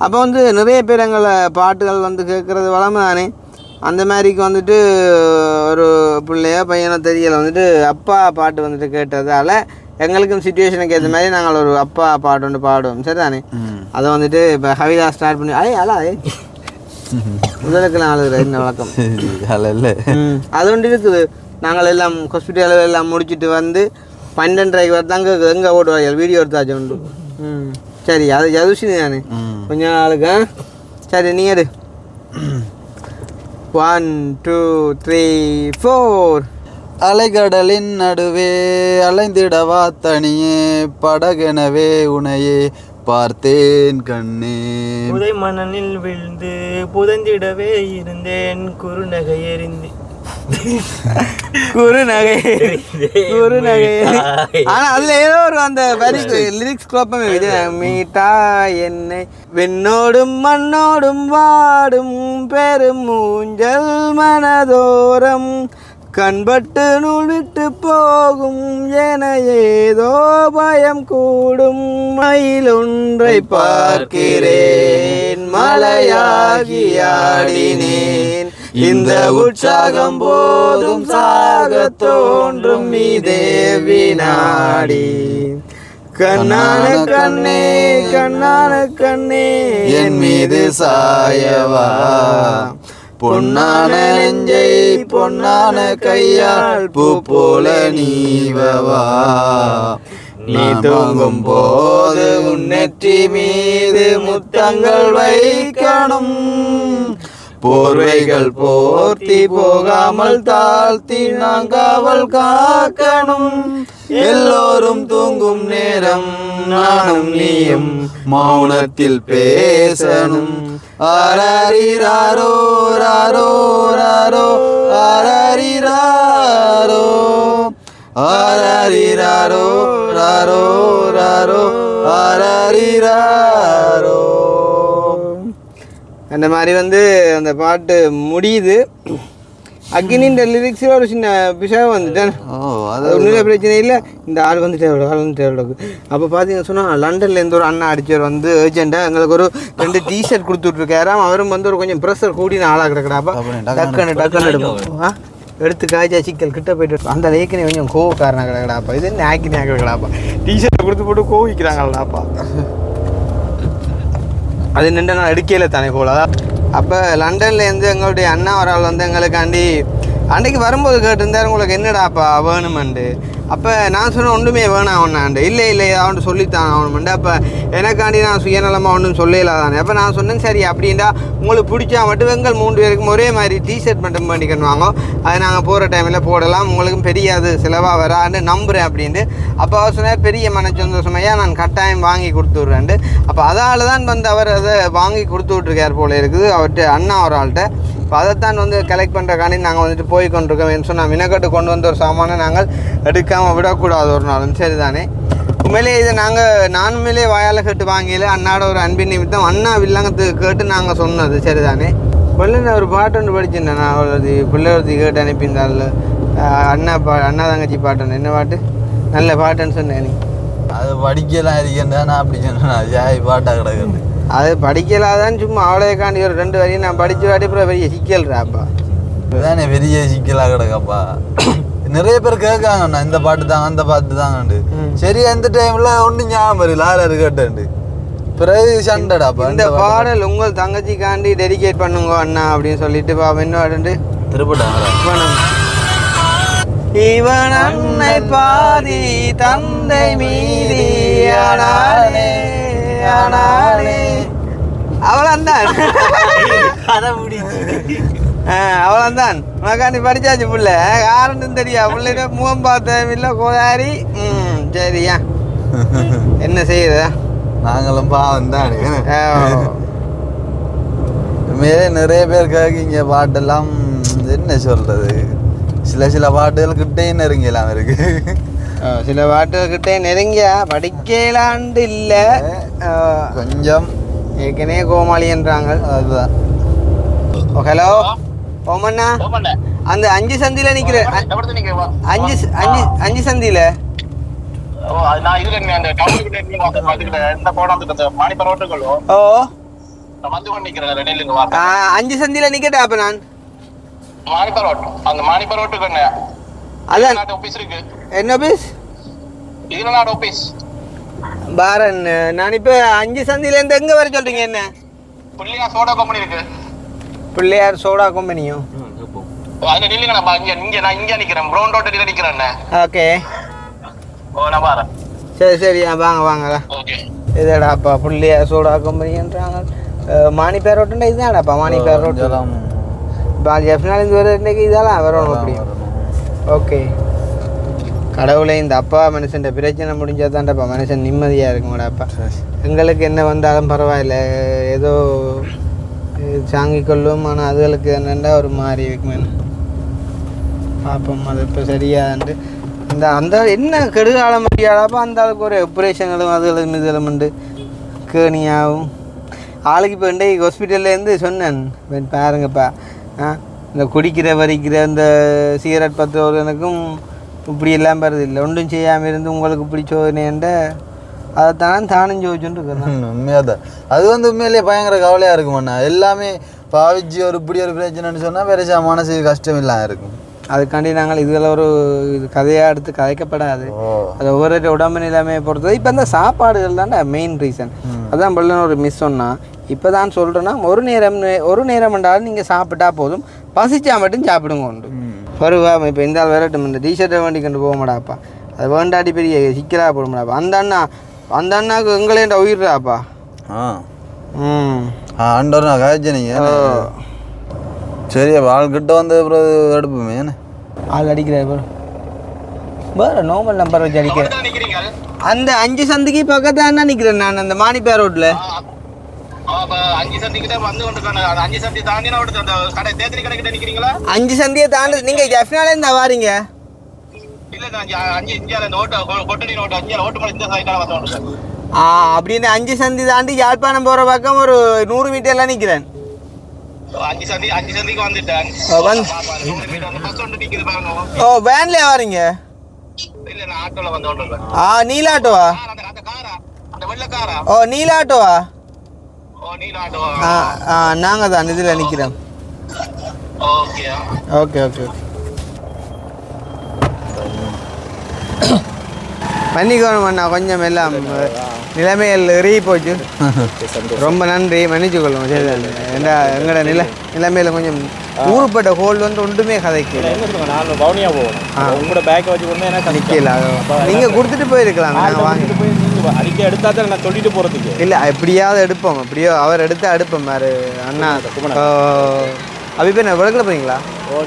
அப்போ வந்து நிறைய பேர் எங்களை பாட்டுகள் வந்து கேட்குறது வளமை தானே. அந்த மாதிரிக்கு வந்துட்டு ஒரு பிள்ளையோ பையனோ தெரியலை வந்துட்டு அப்பா பாட்டு வந்துட்டு கேட்டதால் எங்களுக்கும் சுச்சுவேஷனுக்கு ஏற்ற மாதிரி நாங்கள் ஒரு அப்பா பாட்டு ஒன்று பாடுவோம். சரி தானே. அதை வந்துட்டு இப்போ ஹவிதா ஸ்டார்ட் பண்ணி முதலுக்கு நான் அழுகிற என்ன வழக்கம் அது ஒன்று இருக்குது. நாங்கள் எல்லாம் ஹாஸ்பிட்டலில் எல்லாம் முடிச்சுட்டு வந்து 12:30 வரதாங்க எங்கே ஓடுவார்கள் வீடியோ எடுத்தாச்சு உண்டு. சரி அது ஜதுஷினி தானே கொஞ்ச நாளுக்கு. சரி நீ எடு. 1 2 3 4. அலைகடலின் நடுவே அலைந்திடவா தனியே படகெனவே உனையே பார்த்தேன் கண்ணே. புதை மணலில் விழுந்து புதைந்திடவே இருந்தேன் குறுநகை எறிந்து குறுநகை. ஆனா அதுல ஏதோ ஒரு அந்த லிரிக்ஸ் குழப்பமே. மீட்டா என்னை வெண்ணோடும் மண்ணோடும் வாடும் பெரும் மூஞ்சல் மனதோரம் கண்பட்டு நூல் விட்டு போகும் என ஏதோ பயம் கூடும் மயில் ஒன்றை பார்க்கிறேன் மலையாகி ஆடினேன் இந்த உற்சாகம் போதும் சாக தோன்றும் இதே வினாடி கண்ணான கண்ணே கண்ணான கண்ணே என் மீது சாயவா பொன்னான நெஞ்சை பொன்னான கையால் பூ போல நீவவா நீ தூங்கும் போது உன்னெற்றி மீது முத்தங்கள் வைக்கணும் போர்வைகள் போர்த்தி போகாமல் தாழ்த்தி நாங்காவல் காக்கணும் எல்லோரும் தூங்கும் நேரம் நானும் நீயும் மௌனத்தில் பேசணும் ஆராரிராரோ ராரோ ராரோ ஆராரிராரோ ஆராரிராரோ ராரோ ராரோ ஆராரிராரோ. அந்த மாதிரி வந்து அந்த பாட்டு முடியுது. அக்னின்ற லிரிக்ஸில் ஒரு சின்ன விஷயம் வந்துட்டேன். அது ஒன்றும் பிரச்சனை இல்லை. இந்த ஆள் வந்துட்டு அப்போ பார்த்தீங்கன்னு சொன்னால் லண்டன்லேருந்து ஒரு அண்ணா அடிச்சவர் வந்து ஏர்ஜென்ட்டாக எங்களுக்கு ஒரு 2 டிஷர்ட் கொடுத்துட்ருக்காராம். அவரும் வந்து ஒரு கொஞ்சம் ப்ரெஷர் கூடின ஆளாக கிடக்குறாப்பா. டக்குன்னு எடுப்போம் எடுத்து காய்ச்சா சிக்கல் கிட்ட போயிட்டு அந்த ஏற்கனவே கொஞ்சம் கோவக்காரனாக கிடக்கடாப்பா. இது என்ன ஆக்கினியாக கிடக்கடாப்பா. டிஷர்ட்டை கொடுத்து போட்டு கோவிக்கிறாங்களாப்பா. அது நின்று நான் எடுக்கையில் தானே போல. அப்போ லண்டன்லேருந்து எங்களுடைய அண்ணா ஒரு ஆள் வந்து எங்களுக்காண்டி அன்றைக்கு வரும்போது கேட்டிருந்தார் உங்களுக்கு என்னடாப்பா வேணுமெண்டு. அப்போ நான் சொன்னேன் ஒன்றுமே வேணாம் ஒன்றாண்டு. இல்லை அவன்ட்டு சொல்லித்தான் அவனுமெண்டு. அப்போ எனக்காண்டி நான் சுயநலமாக ஒன்றும் சொல்லலாதானே. அப்போ நான் சொன்னேன் சரி அப்படின்டா உங்களுக்கு பிடிச்சா மட்டும் எங்கள் 3 பேருக்கும் ஒரே மாதிரி டிஷர்ட் மட்டும் பண்ணிக்கணும் வாங்க. அதை நாங்கள் போகிற டைமில் போடலாம் உங்களுக்கும் பெரிய அது செலவாக வரான்னு நம்புகிறேன் அப்படின்ட்டு. அப்போ அவர் சொன்னார் பெரிய மனச்சந்தோஷமையா நான் கட்டாயம் வாங்கி கொடுத்துட்றேன்ட்டு. அப்போ அதால் தான் வந்து அவர் அதை வாங்கி கொடுத்து விட்ருக்கார் போல இருக்குது அவர்கிட்ட அண்ணா ஒரு ஆள்கிட்ட. இப்போ அதைத்தான் வந்து கலெக்ட் பண்ணுறக்காண்டி நாங்கள் வந்துட்டு போய் கொண்டிருக்கோம். சொன்னால் மினக்கட்டு கொண்டு வந்த ஒரு சாமானை நாங்கள் எடுக்காமல் விடக்கூடாது ஒரு நாளும் சரி தானே. உண்மையிலே இதை நான் உண்மையிலே வாயால் கேட்டு வாங்கல அண்ணாட ஒரு அன்பின் நிமித்தம் அண்ணா வில்லங்கத்துக்கு கேட்டு நாங்கள் சொன்னது சரி தானே. பிள்ளை ஒரு பாட்டு ஒன்று படிச்சிருந்தேன் நான் அவ்வளோது பிள்ளைவரத்தி கேட்டு அனுப்பியிருந்தாள் அண்ணா தங்கச்சி பாட்டு ஒன்று. என்ன பாட்டு நல்ல பாட்டுன்னு சொன்னேன் நீ. அது படிக்கலாம் இருக்கேன்டா நான் அப்படி சொன்னேன் ஜாய் பாட்டாக கிடக்குது. அது படிக்கலாதான் சும்மா அவ்வளோக்காண்டி ஒரு 2 வரையும் நான் படித்து வாட்டி அப்புறம் பெரிய சிக்கல்றாப்பா. இதுதானே பெரிய சிக்கலாக கிடக்கப்பா. நிறைய பேர் கேட்காங்கண்ணா இந்த பாட்டு தாங்க அந்த பாட்டு தாங்கண்டு. சரி அந்த டைம்ல ஒன்றும் ஞாபகம் இல்லை ஆறு கேட்டேன்ட்டு பிறகு சண்டடாப்பா. இந்த பாடல் உங்கள் தங்கச்சிக்காண்டி டெடிகேட் பண்ணுங்க அண்ணா அப்படின்னு சொல்லிட்டு பாப்பா என்ன பாடுண்டு திருப்பட்டாங்க. இவன் அன்னை பாதி தந்தை மீதி ஆனானே ஆனானே அவ்வளோந்தான் அவ்வளோந்தான் உனக்காண்டி படிச்சாச்சு புள்ள யாருன்னு தெரியா பிள்ளைட முகம் பார்த்தேன் இல்லை கோதாரி. சரியா என்ன செய்யுதா நாங்களும் பாவம் தான். மேலே நிறைய பேர் கேட்குங்க பாட்டெல்லாம் என்ன சொல்றது சில பாட்டுகள் கிட்டே நெருங்கலாம் இருக்கு. சில பாட்டுகிட்டே நெருங்கியா படிக்கலாண்டு இல்லை கொஞ்சம் ஏற்கனவே கோமாளின்றாங்க. அதுதான். ஹலோ ஓமண்ணா அந்த 5 சந்தியில நிக்கிற 5 சந்தியில ஓ 5 சந்தியில நிக்கட்டா. அப்ப நான் என்ன ஆபீஸ் பாரன் நான் இப்ப 5 சந்தியில இருந்து எங்க வர சொல்றீங்க? என்ன பிள்ளையார் சோடா கம்பெனியும் ஓகே சரி வாங்க இதடாப்பா பிள்ளையார் சோடா கம்பெனின்றாங்க. மாணிப்பேர் ரோட்டுண்டா இதுதான்டாப்பா மாணிப்பேர் ரோட்டு. ஜெஃப்னாலேருந்து வர இன்னைக்கு இதெல்லாம் வரணும் அப்படி. ஓகே கடவுளை இந்த அப்பா மனுஷன் பிரச்சனை முடிஞ்சால் தான்டாப்பா மனுஷன் நிம்மதியாக இருக்குமாடாப்பா. எங்களுக்கு என்ன வந்தாலும் பரவாயில்ல ஏதோ சாங்கி கொள்ளும். ஆனால் அதுகளுக்கு என்னென்னா ஒரு மாதிரி இருக்குமே பார்ப்போம். அது இப்போ சரியாண்டு இந்த அந்த என்ன கெடுகாலம் முடியாதாப்பா அந்த அளவுக்கு ஒரு ஆப்ரேஷன்களும் அதுகளுக்கு இதெல்லாம் உண்டு கேணியாகவும் ஆளுக்கு இப்போ இன்றைக்கு ஹாஸ்பிட்டல்லேருந்து சொன்னேன் பாருங்கப்பா இந்த குடிக்கிற வரிக்கிற இந்த சிகரெட் பத்துவதற்கும் இப்படி எல்லாம் வருது இல்லை ஒன்றும் செய்யாமல் இருந்து உங்களுக்கு பிடிச்சோன்னேன்ட அதைத்தான் தானும் ஜோதிச்சுட்டு இருக்கிறேன். உண்மையாக தான் அது வந்து உண்மையிலேயே பயங்கர கவலையாக இருக்குமாண்ணா. எல்லாமே பாவிச்சு ஒரு இப்படி ஒரு பிரச்சனைன்னு சொன்னால் பெருசாக மனசு கஷ்டம் இல்லாமல் இருக்கும். அதுக்காண்டி நாங்கள் இதில் ஒரு இது கதையாக எடுத்து கதைக்கப்படாது. அது ஒவ்வொரு உடம்பு நிலைமையை பொறுத்தது. இப்போ இந்த சாப்பாடுகள் தானே மெயின் ரீசன். அதான் பல்லுன்னு ஒரு மிஸ் சொன்னால் இப்போ தான் சொல்கிறேன்னா ஒரு நேரம் என்றாலும் நீங்கள் சாப்பிட்டா போதும், பசிச்சா மட்டும் சாப்பிடுங்க உண்டு. வருவா இப்போ இந்த ஆள் வரட்டும், இந்த டிஷர்ட்டை வேண்டி கொண்டு போக மாட்டாப்பா, அது வேண்டாடி பெரிய சிக்கலாக போட மாட்டாப்பா. அந்த அண்ணாவுக்கு எங்களேண்ட உயிர்றாப்பா. ஆண்டவர் நான் காய்ச்சி நீங்கள் சரி ஆள்கிட்ட வந்து அப்புறம் எடுப்போமே என்ன ஆள் அடிக்கிறாரு வேறு நார்மல் நம்பர் வச்சு அடிக்கிறேன். அந்த 5 சந்திக்கு பக்கத்தில் என்ன நிற்கிறேன் நான் அந்த மாணிப்பேர் ரோட்டில். 5 சந்திக்கிட்ட வந்து கொண்டிருக்காங்க. 5 சந்தி தாண்டி அந்த கடை தேத்திரி கடைக்கிட்ட நிற்கிறீங்களா? 5 சந்தியை தாண்டி நீங்கள் ஜெஃப்னாலே இருந்தா வாரீங்க. இல்லை நான் 5 இந்தியாவில் இந்த ஓட்டு கொட்டடி ஓட்டு 5 ஓட்டு மேலே இந்த சைட்டாக வந்து கொண்டிருக்கேன். அப்படின்னு 5 சந்தி தாண்டி யாழ்ப்பாணம் போகிற பக்கம் ஒரு 100 மீட்டர்லாம் நிற்கிறேன். 5 சந்திக்கு வந்துட்டேன். ஓ வேன்ல வாரீங்க? இல்ல நான் ஆட்டோல வந்து கொண்டிருக்கேன். நீல ஆட்டோவா? அந்த காரா, அந்த வெள்ளை காரா? ஓ நீல ஆட்டோவா? ஓ நீல ஆட்டோவா? நாங்கள் தான் இதில் நிற்கிறோம். ஓகே ஓகே ஓகே ஓகே மன்னிக்கணும் அண்ணா, கொஞ்சம் எல்லாம் நிலைமைகள் எறி போச்சு. ரொம்ப நன்றி, மன்னிச்சு கொள்ளுங்க. சரி ஏண்டா எங்களோட நிலைமையில் கொஞ்சம் ஊறுப்பட்ட ஹோல் வந்து ஒன்றுமே கதைக்கு நிற்கல. நீங்கள் கொடுத்துட்டு போயிருக்கலாம், அடிக்க எடுத்தா தான் நான் சொல்லிட்டு போகிறதுக்கு. இல்லை எப்படியாவது எடுப்போம், எப்படியோ அவர் எடுத்தால் எடுப்போம். வேறு அண்ணா அப்போ நான் விளக்கில் போகிறீங்களா?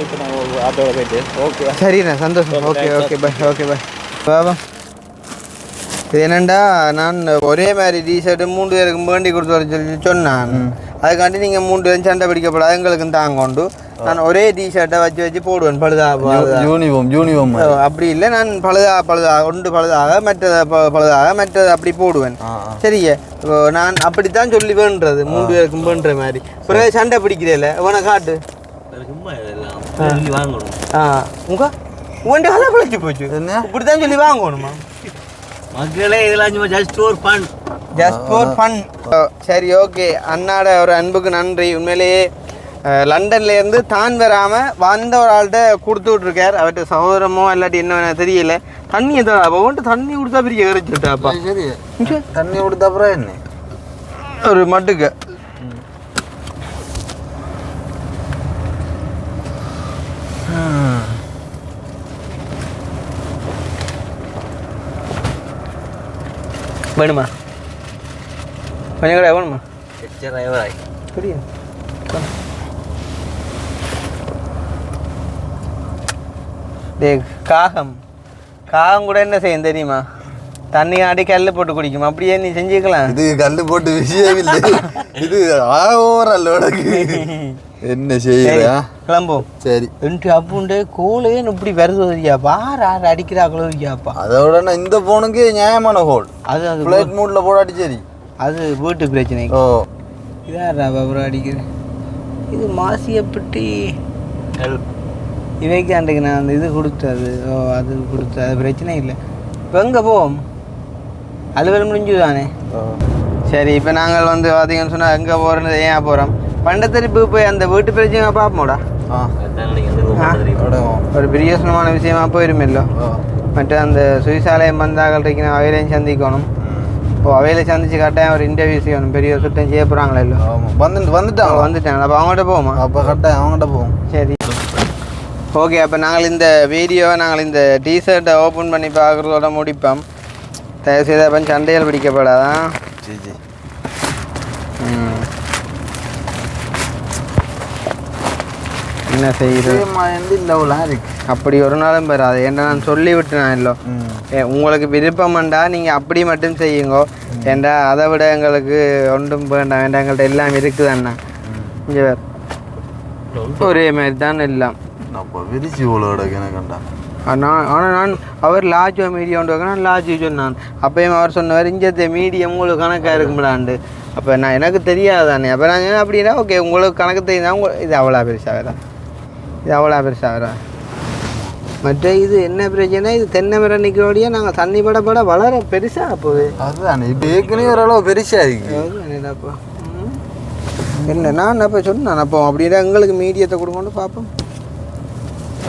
இப்போ நான் ஆட்டோவில் போயிட்டு ஓகே சரிண்ணா, சந்தோஷம். Okay okay bye. Okay bye. Baba இது என்னண்டா, நான் ஒரே மாதிரி டிஷர்ட்டு 3 பேருக்கு வேண்டி கொடுத்து வர சொல்லி சொன்னான். அதுக்காண்டி நீங்கள் 3 பேரும் சண்டை பிடிக்கப்படாது, எங்களுக்கு தாங்க கொண்டு நான் ஒரே டிஷர்ட்டை வச்சு போடுவேன். யூனிஃபார்ம் அப்படி இல்லை, நான் ஒன்று பழுதாக மற்றது அப்படி போடுவேன். சரியே, நான் அப்படித்தான் சொல்லி வேண்டுறது 3 பேருக்கும் வேண்டுற மாதிரி. பிறகு சண்டை பிடிக்கிறேன் உன காட்டு உன்ட்ட கதை பிழைச்சி போச்சு. இப்படித்தான் சொல்லி வாங்கணுமா மக்களே? இதெல்லாம் ஜஸ்ட் ஃபார் ஃபன். சரி ஓகே, அண்ணாட ஒரு அன்புக்கு நன்றி. உண்மையிலேயே லண்டன்லேருந்து தான் வராமல் வந்த ஒரு ஆள்கிட்ட கொடுத்து விட்ருக்கார். அவர்கிட்ட சகோதரமோ இல்லாட்டி என்ன தெரியல. தண்ணி எதாவது அப்போ வந்துட்டு தண்ணி கொடுத்தா பெரிய இறைச்சிட்டாப்பா. சரி தண்ணி கொடுத்த அப்புறம் என்ன ஒரு மட்டுக்கு வேணுமா? கொஞ்சம் கடை வேணுமா? புரியும். காகம் கூட என்ன செய்யும் தெரியுமா? தண்ணி ஆடி கல் போட்டு குடிக்கும். அப்படியே நீ செஞ்சுக்கலாம். இது கல் போட்டு விஷயம் இல்லை, இது ஓரளவுக்கு என்ன செய்யறா கிளம்போம். சரி என்று அப்புண்டே கோலேன்னு இப்படி வருதுயா, பார் ஆறு அடிக்கிறாங்களோ இருக்கியாப்பா. அதோட இந்த போனுக்கு நியாயமான ஹோல். அது ஃப்ளைட் மூட்ல போடாட்டி சரி, அது வீட்டு பிரச்சனை. ஓ இதாரா அப்புறம் அடிக்கிறேன். இது மாசியப்பட்டி இவைக்கு அன்றைக்கு நான் அந்த இது கொடுத்தது. ஓ அது கொடுத்த அது பிரச்சனை இல்லை. இப்போ எங்கே போவோம்? அலுவல் முடிஞ்சு தானே. சரி இப்போ நாங்கள் வந்து பார்த்தீங்கன்னு சொன்னால் எங்கே போகிறோன்னு ஏன் போகிறோம்? பண்டத்தரிப்பு போய் அந்த வீட்டு பிரச்சனை பார்ப்போம்டா. ஒரு பிரியோசனமான விஷயமா போயிருமில்லோ. மற்ற அந்த சுயசாலயம் வந்தாக்கள் இருக்கு, அவையிலையும் சந்திக்கணும். இப்போ அவையில சந்திச்சு கட்டாயம் ஒரு இன்டர்வியூ செய்யணும். பெரிய சுட்டம் செய்ய போகிறாங்களே இல்லை? வந்துட்டாங்க. அப்போ அவங்கள்ட்ட போவோமா? அப்போ கட்டாயம் அவங்கள்ட்ட போவோம். சரி ஓகே. அப்போ நாங்கள் இந்த வீடியோவை இந்த டிஷர்ட்டை ஓப்பன் பண்ணி பார்க்குறதோட முடிப்போம். தயவுசெய்து அப்போ சண்டையில் பிடிக்கப்படாதான். சரி என்ன செய்யுது இருக்கு. அப்படி ஒரு நாளும் பெறாது. ஏன்டா நான் சொல்லிவிட்டேன் இல்லை, உங்களுக்கு விருப்பம்ண்டா நீங்கள் அப்படி மட்டும் செய்யுங்க. ஏண்டா அதை விட எங்களுக்கு ஒன்றும் வேண்டாம். வேண்டாம், எங்கள்கிட்ட எல்லாம் இருக்குது அண்ணா. இங்கே வேறு ஒரே மாதிரி தான் எல்லாம். விரிச்சு இவ்வளோ கண்டா. ஆனால் நான் அவர் லாஜோ மீடியம் ஒன்று நான் லாஜி சொன்னான். அப்பயும் அவர் சொன்னவர் இங்கே மீடியம் உங்களுக்கு கணக்காக இருக்கும்லாண்டு. அப்போ நான் எனக்கு தெரியாதானே. அப்போ நான் அப்படின்னா ஓகே உங்களுக்கு கணக்கு தெரியுதா இது அவ்வளோ பெருசாக தான். இது எவ்வளோ பெருசாக வரும். மற்ற இது என்ன பிரச்சனை, இது தென்னை மரம் நிற்கிறோடையே நாங்கள் தண்ணி பட வளர பெருசாக போகுது. அதுதான் இப்போ ஏற்கனவே ஓரளவு பெருசாக இருக்கு. என்னப்பா என்ன நான் அப்போ சொன்னேன் அப்போ அப்படின்னா எங்களுக்கு மீடியத்தை கொடுக்கணும்னு பார்ப்போம்.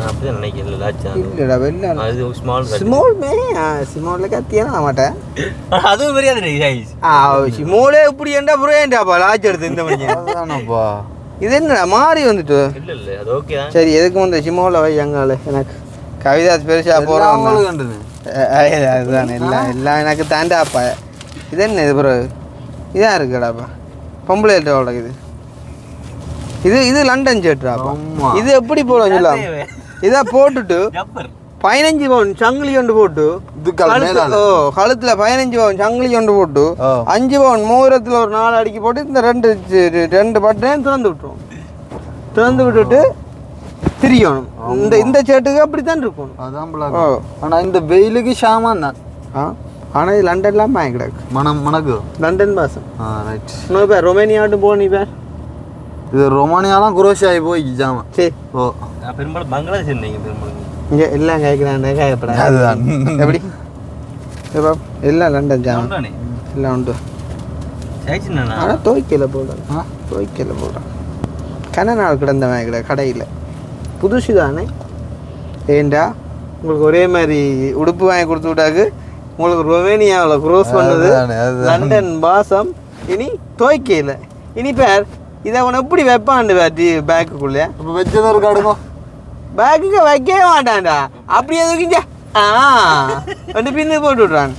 அப்படிதான் நினைக்கிறேன். இல்லைடா வெளில ஸ்மாலில் கத்தியா நான் மாட்டேன். அதுவும் பெரிய ஸ்மாலே இப்படி ஏண்டா புரியேண்டாப்பா லாட்ச் எடுத்து இந்த மணி. அதுதானப்பா இது என்னடா மாறி வந்துட்டு. இல்லை இல்லை அது ஓகே தான். சரி எதுக்கு வந்து சிமோவில் வை எங்கால எனக்கு கவிதாஸ் பெருசாக போகிறோம். அதுதானே எல்லாம் எனக்கு தாண்டாப்பா. இது என்ன இது பிறகு இதாக இருக்குடாப்பா பொம்பளை இது இது இது லண்டன் சேட்டுறாப்பா. இது எப்படி போடுவோம் சொல்லலாம். இதை போட்டுட்டு 15 பவுன் சங்கிலி கொண்டு போட்டு கழுத்தில் 15 பவுன் சங்கிலி கொண்டு போட்டு 5 பவுன் மோதிரத்தில் ஒரு 4 அடிக்கி போட்டு இந்த ரெண்டு பட்டனையும் திறந்து விட்டுருவோம். திறந்து விட்டுட்டு திரியணும். இந்த சேட்டுக்கு அப்படித்தான் இருக்கணும். அதான். ஆனால் இந்த வெயிலுக்கு ஷாமான் தான். ஆனால் இது லண்டன்லாம் வாங்கி கிடக்கு மணக்கு லண்டன் பாசம். ரைட். இன்னொரு பேர் ரொமேனியாட்டும் போனி பேர். இது ரொமானியாலாம் குரோஷ் ஆகி போய் ஜாமான். சரி பெரும்பாலும் பங்களாதேஷ் இருந்தீங்க பெரும்பாலும் இங்கே எல்லாம் கேட்குறாங்க கேட்கப்படாது. அதுதான் எப்படி எல்லாம் லண்டன் ஜாமான் எல்லாம் உண்டு. ஆனால் துவைக்கல போடுறேன் துவைக்கல போடுறேன். கன நாள் கிடந்த வாங்கிக்கிட கடையில் புதுசு தானே. ஏண்டா உங்களுக்கு ஒரே மாதிரி உடுப்பு வாங்கி கொடுத்து விட்டாக்கு உங்களுக்கு ரொமேனியாவில் க்ரோஸ் பண்ணது லண்டன் பாசம். இனி துவைக்கல. இனி பேர் இதை அவனை எப்படி வைப்பான்டு வேட்டி பேக்குக்குள்ளே இப்போ வச்சதும் ஒரு காடுங்க பேக்குக்கு வைக்கவே மாட்டான்டா. அப்படி எதுக்குங்க வந்து பின்னு போட்டு விட்றான்.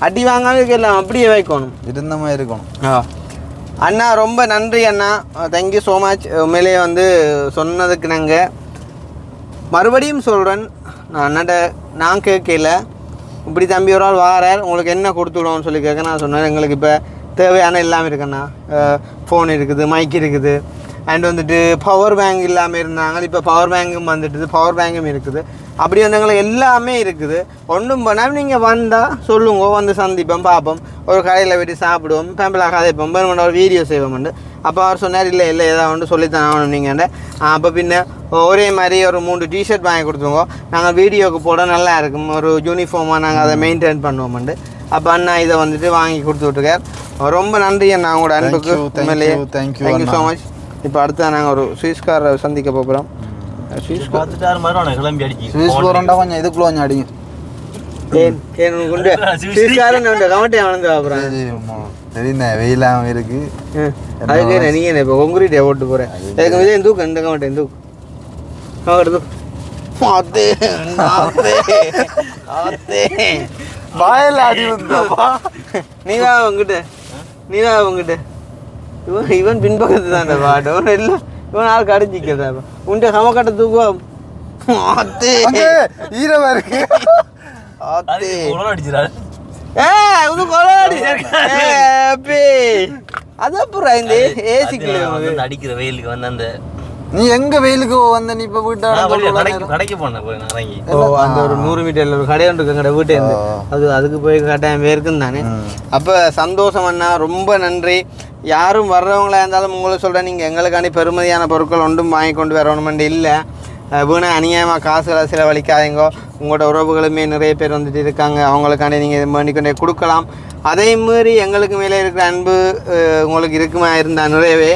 அடி வாங்காமல் எல்லாம் அப்படியே வைக்கணும் இருந்த மாதிரி இருக்கணும். அண்ணா ரொம்ப நன்றி அண்ணா, தேங்க்யூ ஸோ மச். உண்மையிலேயே வந்து சொன்னதுக்கு நாங்கள் மறுபடியும் சொல்கிறேன். நான் அண்ணாட்ட நான் கேட்கல இப்படி தம்பி ஒரு ஆள் வாரார் உங்களுக்கு என்ன கொடுத்து விடுவோம்னு சொல்லி கேட்க நான் சொன்னேன். எங்களுக்கு இப்போ தேவையான எல்லாமே இருக்குண்ணா. ஃபோன் இருக்குது, மைக் இருக்குது, அண்ட் வந்துட்டு பவர் பேங்க் இல்லாமல் இருந்தாங்க. இப்போ பவர் பேங்கும் வந்துட்டுது, பவர் பேங்கும் இருக்குது. அப்படி வந்தவங்களுக்கு எல்லாமே இருக்குது. ஒன்றும் பண்ணாமல் நீங்கள் வந்தால் சொல்லுங்க, வந்து சந்திப்போம் பார்ப்போம், ஒரு கடையில் போய்ட்டு சாப்பிடுவோம், ஃபேமிலியாக கதைப்போம், பெருமாண்ட ஒரு வீடியோ செய்வோம்ண்டு. அப்போ அவர் சொன்னார் இல்லை இல்லை ஏதாவது ஒன்று சொல்லித்தான் ஆகணும் நீங்கள். அப்போ பின்ன ஒரே மாதிரி ஒரு 3 டிஷர்ட் வாங்கி கொடுத்துருவோம். நாங்கள் வீடியோவுக்கு போட நல்லா இருக்கும், ஒரு யூனிஃபார்மாக நாங்கள் அதை மெயின்டைன் பண்ணுவோம்ண்டு. அப்போ அண்ணா இதை வந்துட்டு வாங்கி கொடுத்து விட்டுருக்கார். ரொம்ப நன்றி அண்ணா உங்களோட அன்புக்கு. உண்மையிலேயே தேங்க்யூ ஸோ மச். இப்போ அடுத்த நாங்கள் ஒரு ஸ்வீஸ்காரை சந்திக்க போகிறோம். ஸ்வீஸ் போகிறோம்டா கொஞ்சம் இதுக்குள்ள கொஞ்சம் அடிங்க. ஸ்வீஸ்காரன் கமெண்ட்டே வளர்ந்து பார்க்குறேன். சரிண்ணே வெயிலாகவும் இருக்கு. அதுக்கு நீங்கள் என்ன இப்போ கொங்குரிட்டே ஓட்டு போகிறேன். எனக்கு இதே தூக்கு இந்த கமெண்ட்டேன் தூக்கு வாயில அடி வந்தாப்பா. நீவா உங்ககிட்ட இவன் பின்பக்கத்து தான் பாட்டு இல்லை. இவன் ஆள் கடைஞ்சிக்கிறதா உண்ட சமக்கட்டை தூக்குவோம். ஈரமா இருக்கு. அதான் இந்த ஏசிக்குள்ள அடிக்கிற வெயிலுக்கு வந்து அந்த நீ எங்க வெயிலுக்கு வந்த நீ இப்ப வீட்டு கடைக்கு போன அந்த ஒரு 100 மீட்டர்ல ஒரு கடை ஒன்று கடை வீட்டை இருந்து அதுக்கு போய் கட்டாயம் பேருக்குன்னு தானே. அப்போ சந்தோஷம் அண்ணா, ரொம்ப நன்றி. யாரும் வர்றவங்களா இருந்தாலும் உங்களை சொல்கிறேன், நீங்கள் எங்களுக்காண்டி பெருமதியான பொருட்கள் ஒன்றும் வாங்கி கொண்டு வரணுமெண்டு இல்லை. வீணா அநியாயமாக காசுகளை செலவழிக்காதீங்கோ. உங்களோட உறவுகளுமே நிறைய பேர் வந்துட்டு இருக்காங்க, அவங்களுக்காண்டி நீங்கள் வேண்டி கொண்டே கொடுக்கலாம். அதே மாதிரி எங்களுக்கு மேலே இருக்கிற அன்பு உங்களுக்கு இருக்குமா இருந்தால் நிறையவே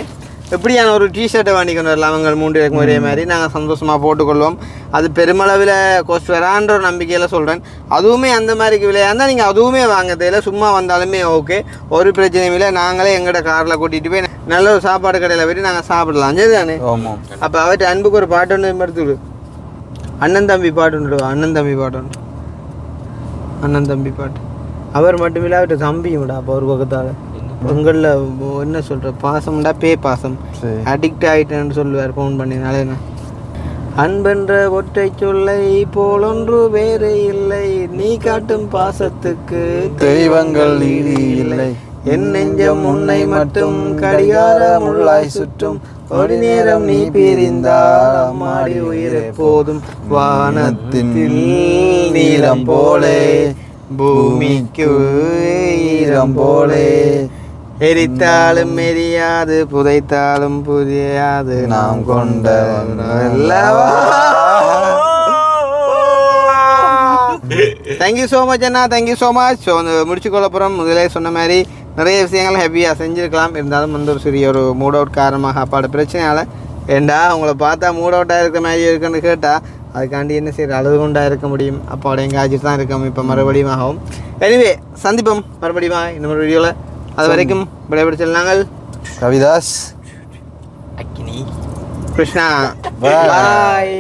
எப்படியான ஒரு டிஷர்ட்டை வாங்கி கொண்டு வரலாம். எங்கள் 3 பேருக்கும் ஒரே மாதிரி நாங்கள் சந்தோஷமாக போட்டுக்கொள்வோம். அது பெருமளவில் கோஸ்ட் வரான்ற ஒரு நம்பிக்கையில் சொல்கிறேன். அதுவுமே அந்த மாதிரிக்கு விலையாக இருந்தால் நீங்கள் அதுவுமே வாங்க தேவையில்லை, சும்மா வந்தாலுமே ஓகே, ஒரு பிரச்சனையும் இல்லை. நாங்களே எங்களோட காரில் கூட்டிகிட்டு போய் நல்ல ஒரு சாப்பாடு கடையில் போய்ட்டு நாங்கள் சாப்பிடலாம். சரி தானே? அப்போ அவர்கிட்ட அன்புக்கு ஒரு பாட்டு ஒன்று எடுத்துவிடு. அண்ணன் தம்பி பாட்டு ஒன்று, அண்ணன் தம்பி பாட்டு ஒன்று, அண்ணன் தம்பி பாட்டு. அவர் மட்டுமில்லை அவர்கிட்ட தம்பியும் விட. அப்போ ஒரு பக்கத்தால் உங்களில் என்ன சொல்கிற பாசம்டா பாசம் அடிக்ட் ஆகிட்டேன்னு சொல்லுவார் ஃபோன் பண்ணினாலே. அன்பென்ற ஒற்றை சொல்லை போலொன்று வேறு இல்லை, நீ காட்டும் பாசத்துக்கு தெய்வங்கள் இல்லை, என் நெஞ்சம் உன்னை மட்டும் கடிகாரம் உள்ளாய் சுற்றும், ஒரு நேரம் நீ பிரிந்தால் மாடி உயிர் போதும், வானத்தில் நீரம் போலே பூமிக்கு ஈரம் போலே எரித்தாலும் எரியாது புதைத்தாலும் புரியாது நாம் கொண்ட தேங்க்யூ ஸோ மச் அண்ணா, தேங்க்யூ ஸோ மச். ஸோ வந்து முடிச்சுக்கொள்ள போகிறோம். முதலே சொன்ன மாதிரி நிறைய விஷயங்கள் ஹாப்பியாக செஞ்சுருக்கலாம். இருந்தாலும் வந்து ஒரு சிறிய ஒரு மூட் அவுட் காரணமாக அப்பாட பிரச்சனையால் ஏண்டா உங்களை பார்த்தா மூட் அவுட்டாக இருக்கிற மாதிரி இருக்குன்னு கேட்டால் அதுக்காண்டி என்ன செய்கிற அழுது கொண்டாக இருக்க முடியும். அப்பாவோட எங்காச்சும் தான் இருக்கோம் இப்போ மறுபடியும் ஆகும். எனிவே சந்திப்போம் மறுபடியும் இன்னொரு வீடியோவில். அது வரைக்கும் விடைபெற்று நாங்கள் கவிதாஸ் அக்கினி கிருஷ்ணா Bye. பாய்.